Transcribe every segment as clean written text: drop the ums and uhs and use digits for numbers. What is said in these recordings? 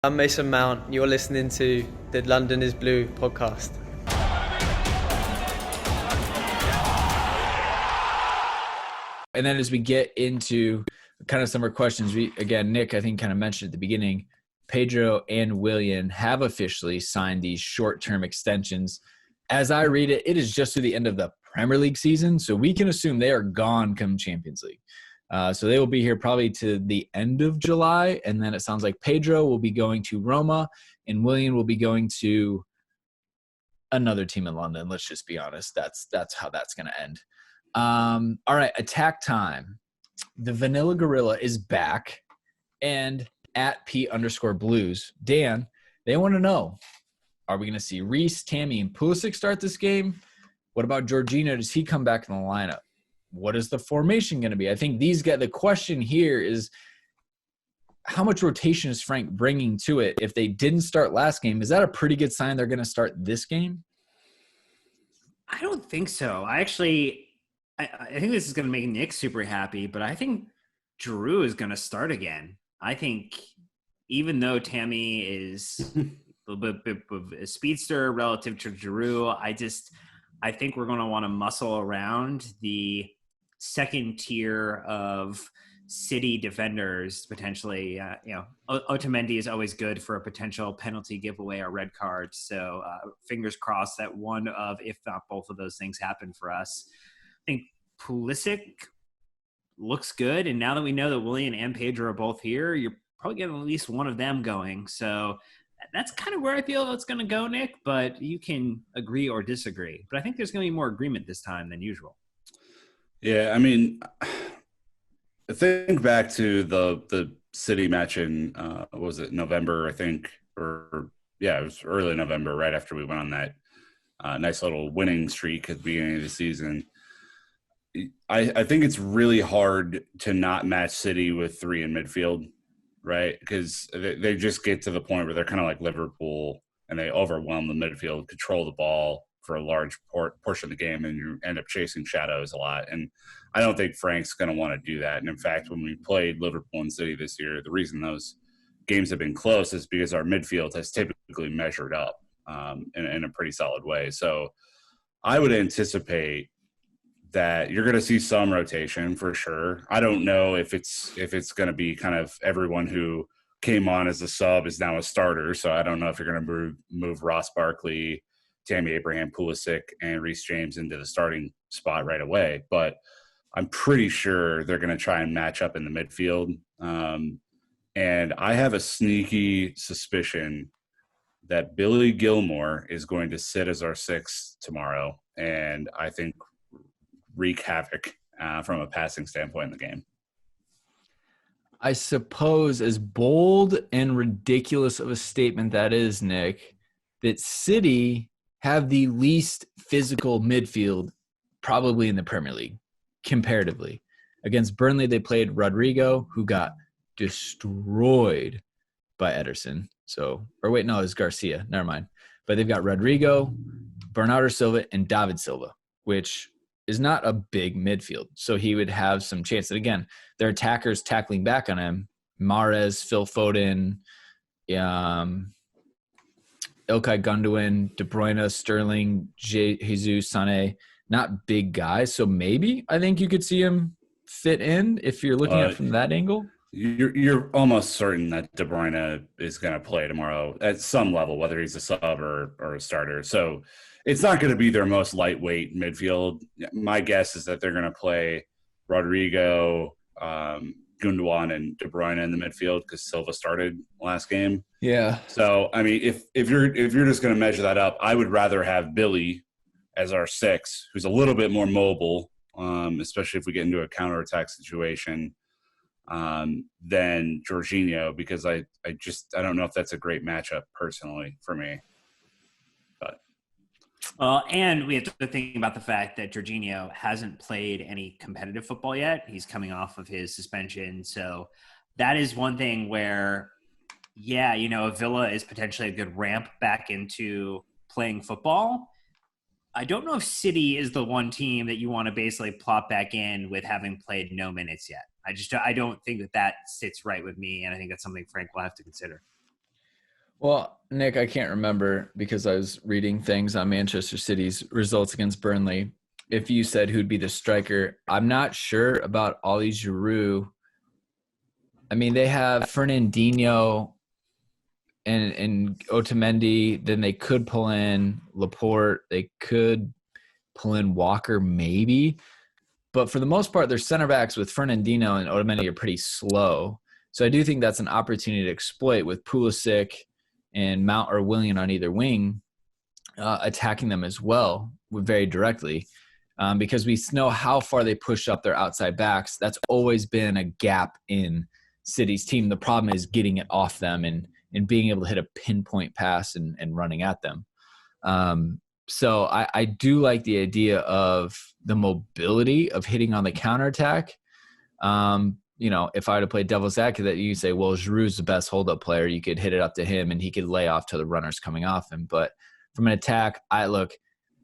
I'm Mason Mount. You're listening to the London is Blue podcast. And then as we get into kind of some more questions, Nick, I think kind of mentioned at the beginning, Pedro and Willian have officially signed these short-term extensions. As I read it, it is just to the end of the Premier League season, so we can assume they are gone come Champions League. So they will be here probably to the end of July, and then it sounds like Pedro will be going to Roma, and Willian will be going to another team in London. Let's just be honest. That's how that's going to end. All right, attack time. The Vanilla Gorilla is back, and at P_Blues, Dan, they want to know, are we going to see Reece, Tammy, and Pulisic start this game? What about Jorginho? Does he come back in the lineup? What is the formation going to be? I think the question here is, how much rotation is Frank bringing to it? If they didn't start last game, is that a pretty good sign they're going to start this game? I don't think so. I think this is going to make Nick super happy, but I think Giroud is going to start again. I think even though Tammy is a little bit of a speedster relative to Giroud, I think we're going to want to muscle around the second tier of City defenders potentially. Otamendi is always good for a potential penalty giveaway or red card. So fingers crossed that one of, if not both of those things happen for us. I think Pulisic looks good. And now that we know that Willian and Pedro are both here, you're probably getting at least one of them going. So that's kind of where I feel it's going to go, Nick, but you can agree or disagree. But I think there's going to be more agreement this time than usual. Yeah, I mean, think back to the City match in, what was it, November, I think, it was early November, right after we went on that nice little winning streak at the beginning of the season. I think it's really hard to not match City with three in midfield, right? Because they just get to the point where they're kind of like Liverpool and they overwhelm the midfield, control the ball for a large portion of the game, and you end up chasing shadows a lot. And I don't think Frank's going to want to do that. And in fact, when we played Liverpool and City this year, the reason those games have been close is because our midfield has typically measured up in a pretty solid way. So I would anticipate that you're going to see some rotation for sure. I don't know if it's going to be kind of everyone who came on as a sub is now a starter. So I don't know if you're going to move Ross Barkley, Tammy Abraham, Pulisic, and Reece James into the starting spot right away. But I'm pretty sure they're going to try and match up in the midfield. And I have a sneaky suspicion that Billy Gilmore is going to sit as our sixth tomorrow. And I think wreak havoc from a passing standpoint in the game. I suppose, as bold and ridiculous of a statement that is, Nick, that City have the least physical midfield probably in the Premier League, comparatively. Against Burnley, they played Rodrigo, who got destroyed by Ederson. It was Garcia. Never mind. But they've got Rodrigo, Bernardo Silva, and David Silva, which is not a big midfield. So he would have some chance. And again, their attackers tackling back on him, Mahrez, Phil Foden, Ilkay Gundogan, De Bruyne, Sterling, Jesus, Sané, not big guys. So maybe I think you could see him fit in if you're looking at it from that angle. You're almost certain that De Bruyne is going to play tomorrow at some level, whether he's a sub or a starter. So it's not going to be their most lightweight midfield. My guess is that they're going to play Rodrigo, Gundogan, and De Bruyne in the midfield because Silva started last game. Yeah. So I mean, if you're just going to measure that up, I would rather have Billy as our six, who's a little bit more mobile, especially if we get into a counterattack situation, than Jorginho, because I don't know if that's a great matchup personally for me. Well, and we have to think about the fact that Jorginho hasn't played any competitive football yet. He's coming off of his suspension. So that is one thing where, Villa is potentially a good ramp back into playing football. I don't know if City is the one team that you want to basically plop back in with having played no minutes yet. I don't think that sits right with me, and I think that's something Frank will have to consider. Well, Nick, I can't remember because I was reading things on Manchester City's results against Burnley. If you said who'd be the striker, I'm not sure about Ollie Giroud. I mean, they have Fernandinho and Otamendi. Then they could pull in Laporte. They could pull in Walker, maybe. But for the most part, their center backs with Fernandinho and Otamendi are pretty slow. So I do think that's an opportunity to exploit with Pulisic and Mount or Willian on either wing, attacking them as well very directly. Because we know how far they push up their outside backs. That's always been a gap in City's team. The problem is getting it off them and being able to hit a pinpoint pass and running at them. So I do like the idea of the mobility of hitting on the counterattack. If I were to play devil's advocate, you say, well, Giroud's the best hold-up player. You could hit it up to him, and he could lay off to the runners coming off him. But from an attack, I look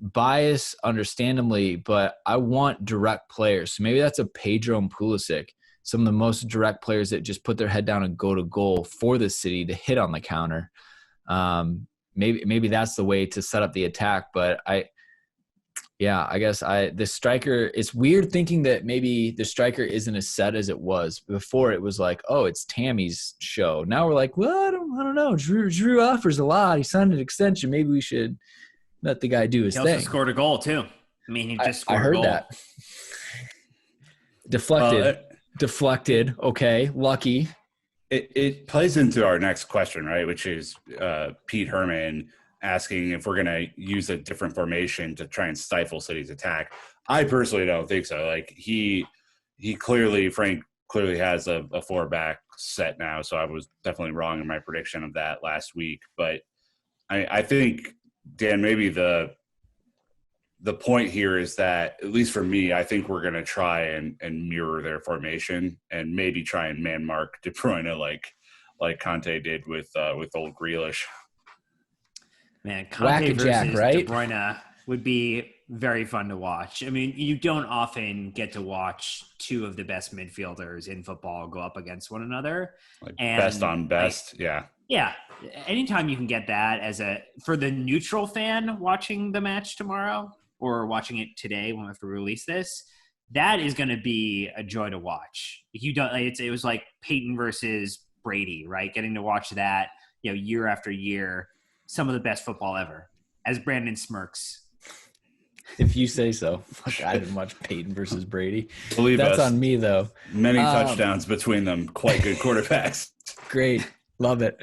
bias, understandably, but I want direct players. So maybe that's a Pedro and Pulisic, some of the most direct players that just put their head down and go to goal for the City to hit on the counter. Maybe that's the way to set up the attack. But the striker, it's weird thinking that maybe the striker isn't as set as it was before. It was like, oh, it's Tammy's show. Now we're like, well, I don't know. Drew offers a lot. He signed an extension. Maybe we should let the guy do his thing. He also scored a goal too. I mean, he just scored I heard a goal. That. Deflected. Okay. Lucky. It plays into our next question, right? Which is Pete Herman asking if we're going to use a different formation to try and stifle City's attack. I personally don't think so. Like Frank clearly has a 4-back set now. So I was definitely wrong in my prediction of that last week. But I think, Dan, maybe the point here is that, at least for me, I think we're going to try and mirror their formation and maybe try and man mark De Bruyne like Conte did with old Grealish. Man, Conte versus Jack, right? De Bruyne would be very fun to watch. I mean, you don't often get to watch two of the best midfielders in football go up against one another. Best on best, yeah. Yeah. Anytime you can get that for the neutral fan watching the match tomorrow or watching it today when we have to release this, that is going to be a joy to watch. It was like Peyton versus Brady, right? Getting to watch that, year after year, some of the best football ever, as Brandon smirks. If you say so. I didn't watch Peyton versus Brady. Believe That's us, on me, though. Many touchdowns between them. Quite good quarterbacks. Great. Love it.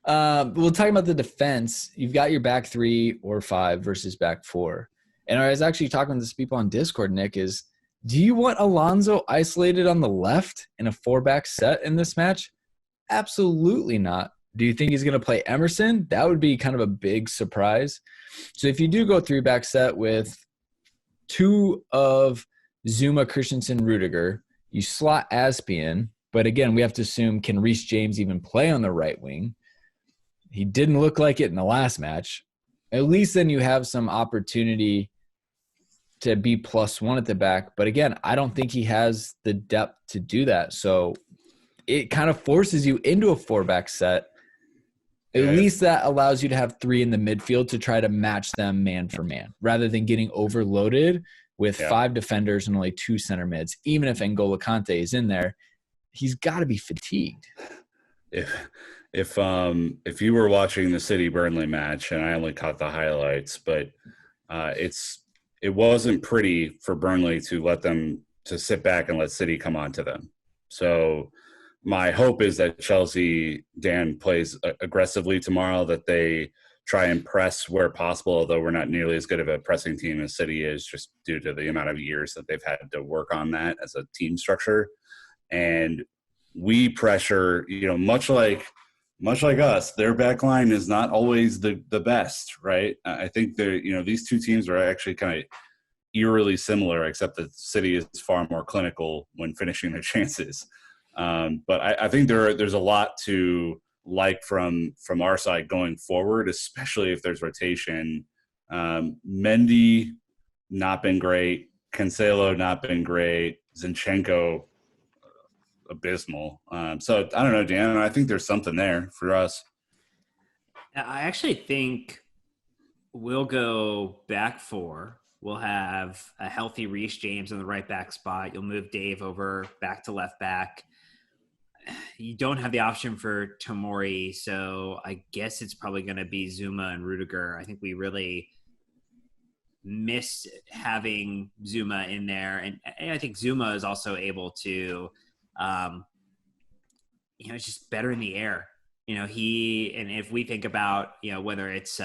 We'll talk about the defense. You've got your back 3 or 5 versus back 4. And I was actually talking to some people on Discord, Nick, do you want Alonso isolated on the left in a 4-back set in this match? Absolutely not. Do you think he's going to play Emerson? That would be kind of a big surprise. So if you do go 3-back set with 2 of Zuma, Christensen, Rudiger, you slot Aspian. But again, we have to assume, can Reece James even play on the right wing? He didn't look like it in the last match. At least then you have some opportunity to be +1 at the back. But again, I don't think he has the depth to do that. So it kind of forces you into a 4-back set. At least that allows you to have 3 in the midfield to try to match them man for man, rather than getting overloaded with 5 defenders and only 2 center mids. Even if N'Golo Kante is in there, he's got to be fatigued. If you were watching the City Burnley match, and I only caught the highlights, but it wasn't pretty for Burnley to let them to sit back and let City come on to them. So my hope is that Chelsea, Dan, plays aggressively tomorrow, that they try and press where possible, although we're not nearly as good of a pressing team as City is, just due to the amount of years that they've had to work on that as a team structure. And we pressure, much like us, their back line is not always the best, right? I think these two teams are actually kind of eerily similar, except that City is far more clinical when finishing their chances. But I think there's a lot to like from our side going forward, especially if there's rotation. Mendy, not been great. Cancelo, not been great. Zinchenko, abysmal. So I don't know, Dan. I think there's something there for us. I actually think we'll go back four. We'll have a healthy Reece James in the right back spot. You'll move Dave over back to left back. You don't have the option for Tomori, so I guess it's probably going to be Zuma and Rudiger. I think we really miss having Zuma in there, and I think Zuma is also able to, it's just better in the air. And if we think about, whether it's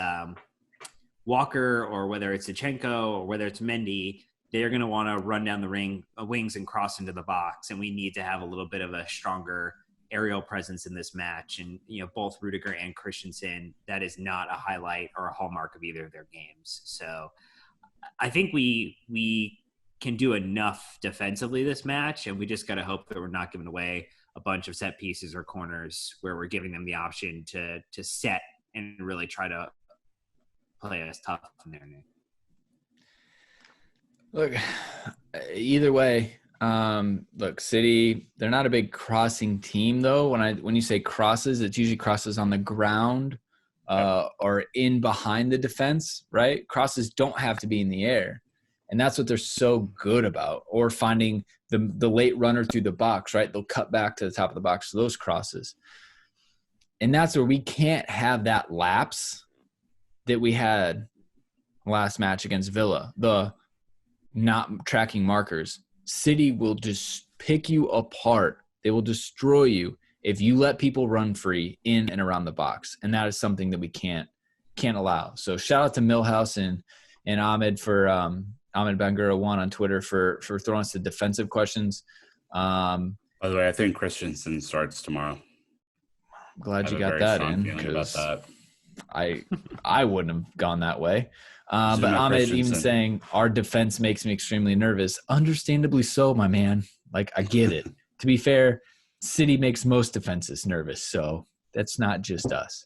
Walker or whether it's Zinchenko or whether it's Mendy, they're going to want to run down the wings and cross into the box. And we need to have a little bit of a stronger aerial presence in this match. And, both Rudiger and Christensen, that is not a highlight or a hallmark of either of their games. So I think we can do enough defensively this match, and we just got to hope that we're not giving away a bunch of set pieces or corners where we're giving them the option to set and really try to play us tough in there. Look, either way, look, City, they're not a big crossing team though. When you say crosses, it's usually crosses on the ground or in behind the defense, right? Crosses don't have to be in the air. And that's what they're so good about. Or finding the late runner through the box, right? They'll cut back to the top of the box to those crosses. And that's where we can't have that lapse that we had last match against Villa, the not tracking markers. City will just pick you apart. They will destroy you if you let people run free in and around the box. And that is something that we can't allow. So shout out to Millhouse and Ahmed for Ahmed Bangura 1 on Twitter for throwing us the defensive questions. By the way, I think Christensen starts tomorrow. I'm glad you got that in, because I wouldn't have gone that way. But Ahmed even saying our defense makes me extremely nervous. Understandably so, my man. Like, I get it. To be fair, City makes most defenses nervous, so that's not just us.